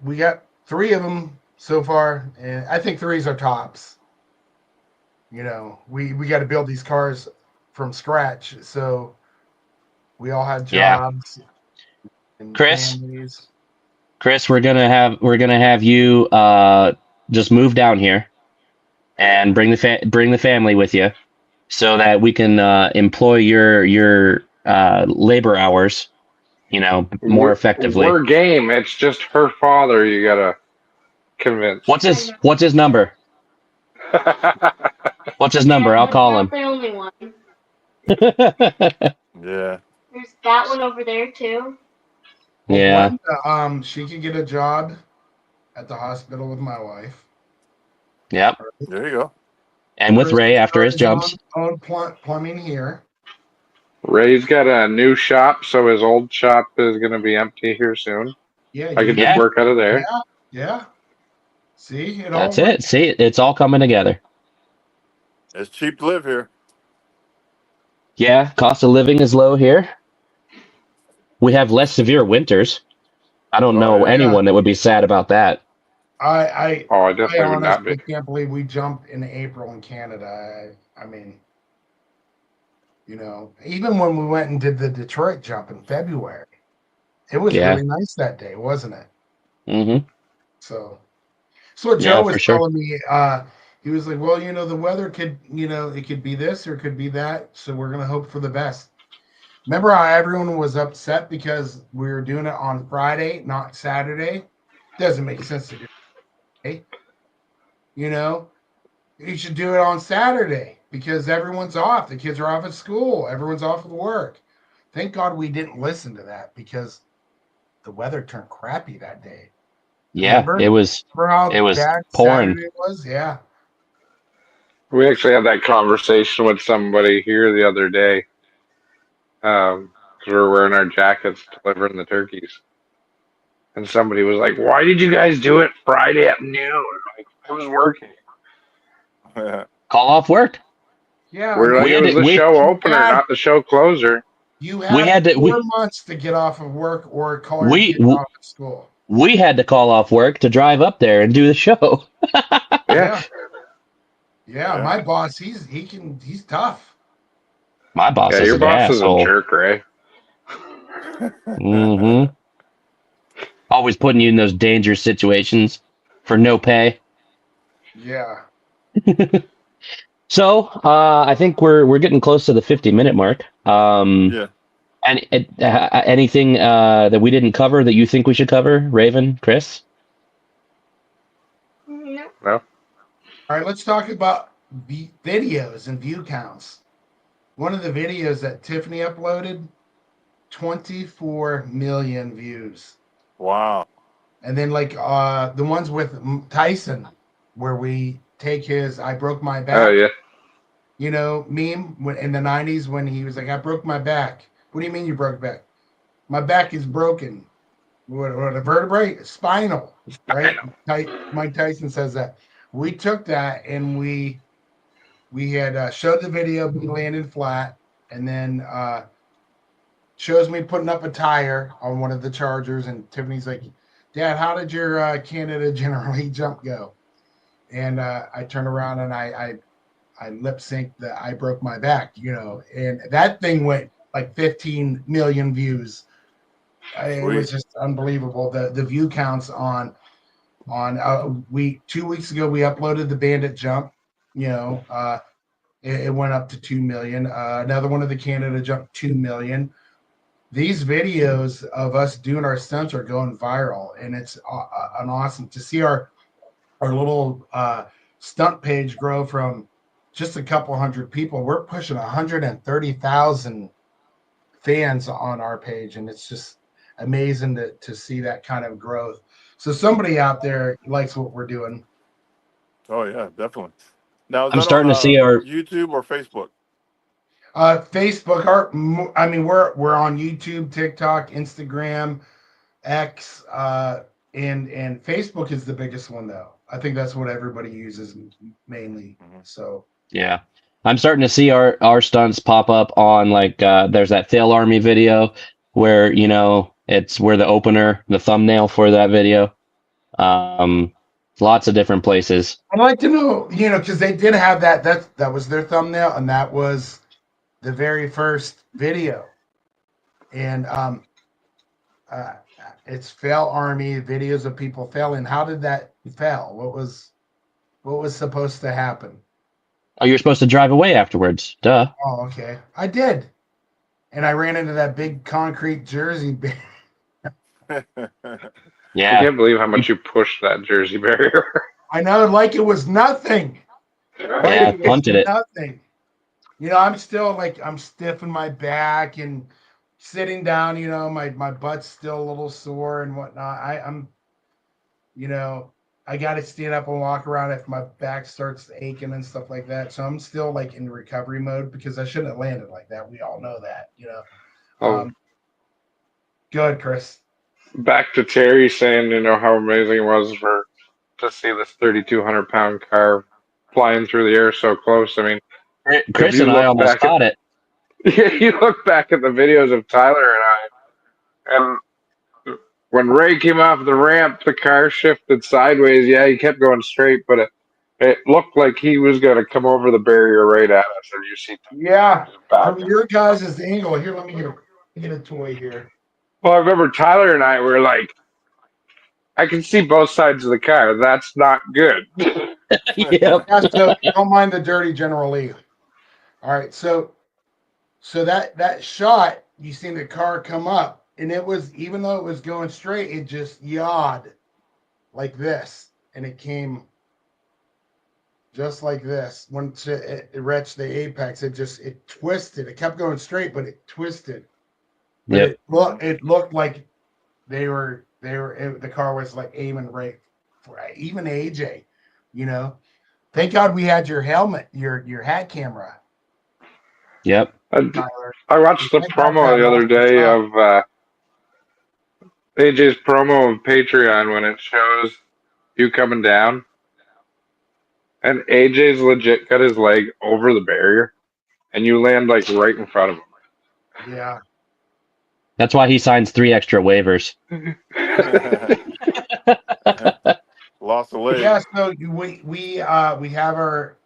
3 of them so far, and I think 3 is our tops. We got to build these cars from scratch, so we all have Yeah. jobs and Chris? families. Chris, we're gonna have you just move down here and bring the family with you, so that we can employ your labor hours, more effectively. We're game. It's just her father you gotta convince. What's his number? What's his number? I'll call him. That's not the only one. Yeah. There's that one over there too. Yeah. She could get a job at the hospital with my wife. Yep. There you go. And with Ray after his jumps. Own plumbing here. Ray's got a new shop, so his old shop is gonna be empty here soon. Yeah, I could just work out of there. Yeah. See, That's it. See, it's all coming together. It's cheap to live here. Yeah, cost of living is low here. We have less severe winters. I don't know anyone that would be sad about that. I definitely would not be. can't believe we jumped in April in Canada. I mean, even when we went and did the Detroit jump in February, it was really nice that day, wasn't it? Mm-hmm. So Joe was telling me, he was like, well, the weather could, it could be this or it could be that. So we're going to hope for the best. Remember how everyone was upset because we were doing it on Friday, not Saturday? Doesn't make sense to do it. You should do it on Saturday because everyone's off. The kids are off at school. Everyone's off at work. Thank God we didn't listen to that because the weather turned crappy that day. Yeah, Remember? it was bad pouring. Saturday was? Yeah. We actually had that conversation with somebody here the other day. Because we were wearing our jackets delivering the turkeys. And somebody was like, why did you guys do it Friday at noon? Like, I was working. Call off work. Yeah, I We're like, mean, We it had was to, the show opener, had not the show closer. you we had had to, 4 months to get off of work or call your we, kids off at school. we had to call off work to drive up there and do the show. Yeah. Yeah, Yeah. my boss, he's tough. My boss Yeah, is your an boss is a asshole. jerk, Ray. hmm Always putting you in those dangerous situations for no pay. Yeah. So I think we're getting close to the 50-minute mark. Yeah. And anything that we didn't cover that you think we should cover, Raven, Chris? No. No? All right, let's talk about videos and view counts. One of the videos that Tiffany uploaded, 24 million views. Wow. And then like the ones with Tyson, where we take his "I broke my Oh, back," yeah. meme in the '90s when he was like, "I broke my back." What do you mean you broke back? My back is broken. What a vertebrae, spinal, right? Mike Tyson says that. We took that and we had showed the video of me landing flat, and then shows me putting up a tire on one of the Chargers, and Tiffany's like, "Dad, how did your Canada General Lee jump go?" And I turn around and I lip sync the "I broke my back," and that thing went like 15 million views. It was Sweet. just unbelievable. The view counts we 2 weeks ago we uploaded the Bandit jump. It went up to 2 million. Another one of the Canada jump 2 million. These videos of us doing our stunts are going viral, and it's an awesome to see our little stunt page grow from just a couple hundred people. We're pushing 130,000 fans on our page, and it's just amazing to see that kind of growth. So somebody out there likes what we're doing. Oh yeah, definitely. Now is I'm that on starting to see our. YouTube or Facebook? Facebook, we're on YouTube, TikTok, Instagram, X, and Facebook is the biggest one though. I think that's what everybody uses mainly. So Yeah. I'm starting to see our stunts pop up on like there's that Fail Army video where it's where the opener, the thumbnail for that video. Um, Lots of different places. I'd like to know, because they did have that was their thumbnail, and that was the very first video. And uh, it's Fail Army videos of people failing. How did that fail? What was supposed to happen? Oh, you're supposed to drive away afterwards. Duh. Oh, okay. I did. And I ran into that big concrete Jersey. I Yeah. can't believe how much you pushed that Jersey barrier. I know, like it was nothing. Yeah, Like punted it. nothing. I'm still like I'm stiff in my back and sitting down. My butt's still a little sore and whatnot. I'm I got to stand up and walk around if my back starts aching and stuff like that. So I'm still like in recovery mode because I shouldn't have landed like that. We all know that. Oh. Go ahead, Chris. Back to Terry saying, how amazing it was to see this 3,200-pound car flying through the air so close. I mean, if Chris you and I look almost back at caught it. you look back at the videos of Tyler and when Ray came off the ramp, the car shifted sideways. Yeah, he kept going straight, but it looked like he was going to come over the barrier right at us. And you see, Yeah, back. from your guys' angle here. Let me get a toy here. Well, I remember Tyler and I were like, I can see both sides of the car. That's not good. Yep. Yeah, so don't mind the dirty General Lee. All right, so that shot, you seen the car come up, and it was, even though it was going straight, it just yawed like this, and it came just like this. Once it reached the apex, it twisted. It kept going straight, but it twisted. But Yep. it looked like the car was like aiming right for even AJ. Thank God we had your helmet, your hat camera. Yep. I watched the promo the other day of AJ's promo of Patreon when it shows you coming down. And AJ's legit got his leg over the barrier, and you land like right in front of Yeah. That's why he signs 3 extra waivers. him. Lost a leg. Yeah. So we have our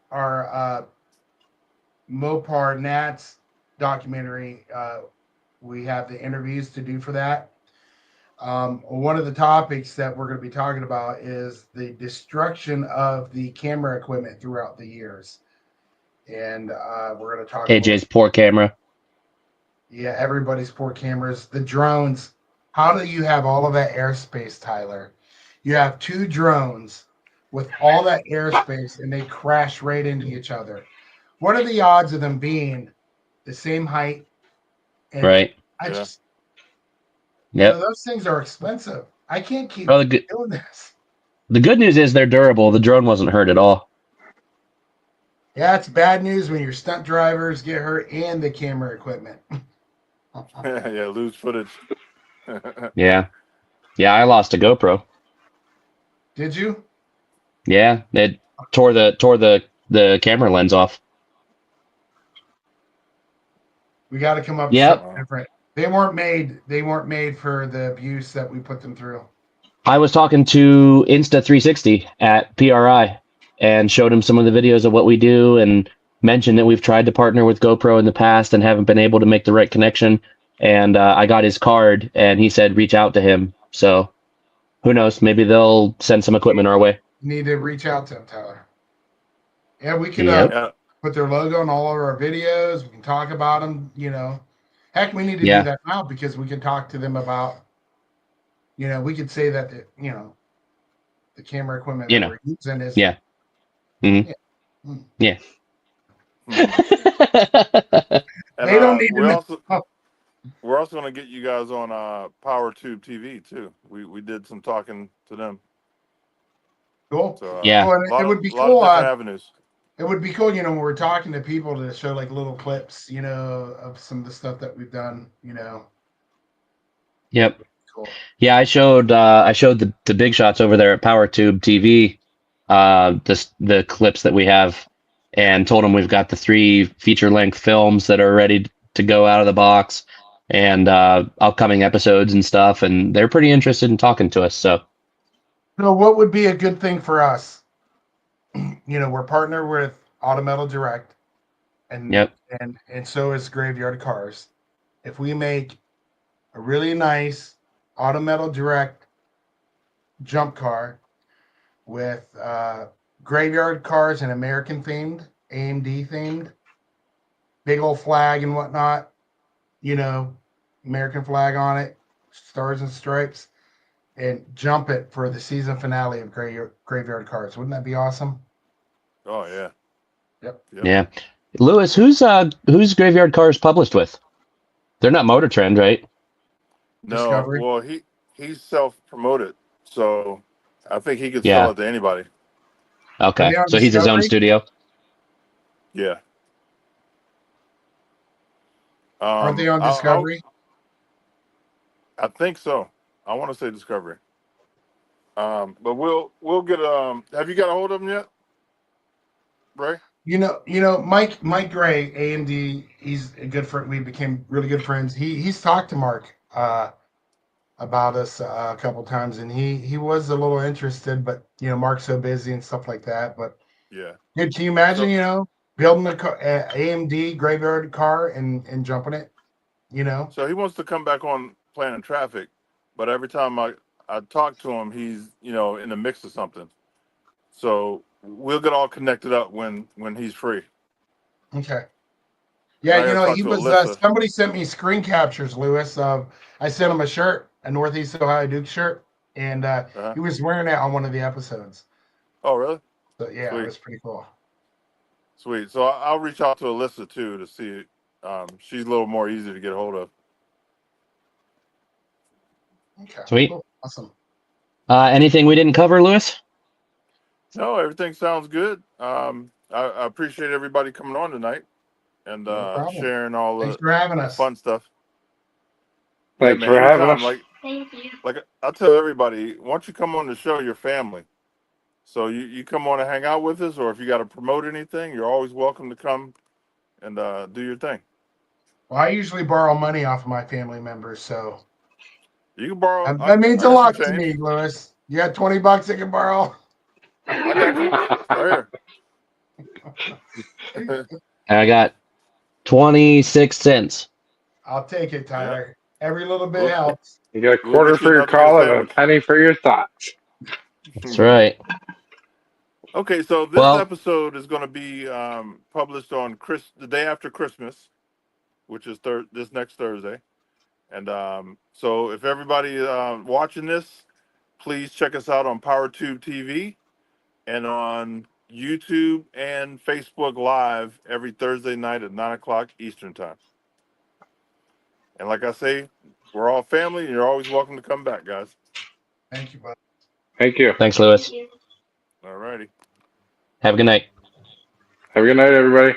Mopar Nats documentary. We have the interviews to do for that. One of the topics that we're going to be talking about is the destruction of the camera equipment throughout the years, and we're going to talk AJ's poor camera. everybody's poor cameras, the drones. How do you have all of that airspace, Tyler? You have 2 drones with all that airspace, and they crash right into each other. What are the odds of them being the same height? And Right. I Yeah. just, Yep. those things are expensive. I can't keep Well, doing this. the good news is they're durable. The drone wasn't hurt at all. Yeah, it's bad news when your stunt drivers get hurt and the camera equipment. Yeah, lose footage. Yeah. Yeah, I lost a GoPro. Did you? Yeah, it tore the camera lens off. We got to come up with Yep. something different. They weren't made for the abuse that we put them through. I was talking to Insta360 at PRI and showed him some of the videos of what we do and mentioned that we've tried to partner with GoPro in the past and haven't been able to make the right connection. And I got his card and he said reach out to him. So who knows? Maybe they'll send some equipment our way. You need to reach out to them, Tyler. Yeah, we could Yep. Yeah. put their logo on all of our videos. We can talk about them. Heck, we need to Yeah. do that now because we can talk to them about. We could say that the camera equipment that we're using is. Yeah. Mm-hmm. Yeah. And, They don't need to know. we're also going to get you guys on PowerTube TV too. We did some talking to them. Cool. So Yeah. Well, lot it would of, be lot cool. of different avenues. It would be cool, when we're talking to people to show like little clips, of some of the stuff that we've done. Yep. Cool. Yeah, I showed the big shots over there at PowerTube TV, the clips that we have, and told them we've got the 3 feature length films that are ready to go out of the box, and upcoming episodes and stuff, and they're pretty interested in talking to us. So what would be a good thing for us? We're partnered with Autometal Direct, and Yep. and so is Graveyard Cars. If we make a really nice Autometal Direct jump car with Graveyard Cars and American themed, AMD themed, big old flag and whatnot, American flag on it, stars and stripes, and jump it for the season finale of Graveyard Cars. Wouldn't that be awesome? Oh yeah. Yep. Yeah, Lewis, who's Graveyard Cars published with? They're not Motor Trend, right? No. Discovery? Well, he's self-promoted, so I think he could Yeah. sell it to anybody. Okay, Are they on so he's his own Discovery? studio. Yeah. Aren't they on Discovery? I think so. I want to say Discovery. But we'll get have you got a hold of him yet, Ray? Mike Gray, AMD, he's a good friend. We became really good friends. He's talked to Mark about us a couple times, and he was a little interested, but Mark's so busy and stuff like that. But Yeah. dude, can you imagine, building a AMD Graveyard car and jumping it? So he wants to come back on Planet Traffic, but every time I talk to him, he's in the mix of something. So we'll get all connected up when he's free. Okay. And I Yeah, gotta talk he to was. Alyssa. Somebody sent me screen captures, Lewis. Of I sent him a shirt, a Northeast Ohio Dukes shirt, and he was wearing it on one of the episodes. Oh, really? So yeah, Sweet. it was pretty cool. Sweet. So I'll reach out to Alyssa too to see. She's a little more easy to get a hold of. Okay. Sweet. Cool. Awesome. Anything we didn't cover, Lewis? No, everything sounds good. I appreciate everybody coming on tonight and No problem. sharing all Thanks the for having us. fun stuff. Thanks man, for having anytime. us. Thank you. Like I tell everybody, once you come on the show, your family. So you come on and hang out with us, or if you got to promote anything, you're always welcome to come and do your thing. Well, I usually borrow money off of my family members, so You can borrow. that means I a got some lot to change. me, Lewis. You got $20 I can borrow? I got you right here. I got 26 cents. I'll take it, Yeah. Tyler. Every little bit Well, helps. You get a we'll quarter get you for your another good call and a sandwich. penny for your thoughts. That's right. Okay, so this Well, episode is going to be published on the day after Christmas, which is this next Thursday. And so if everybody watching this, please check us out on PowerTube TV and on YouTube and Facebook Live every Thursday night at 9 o'clock Eastern Time. And like I say, we're all family, and you're always welcome to come back, guys. Thank you, bud. Thank you. thanks, Lewis. Thank you. All righty. Have a good night. Have a good night, everybody.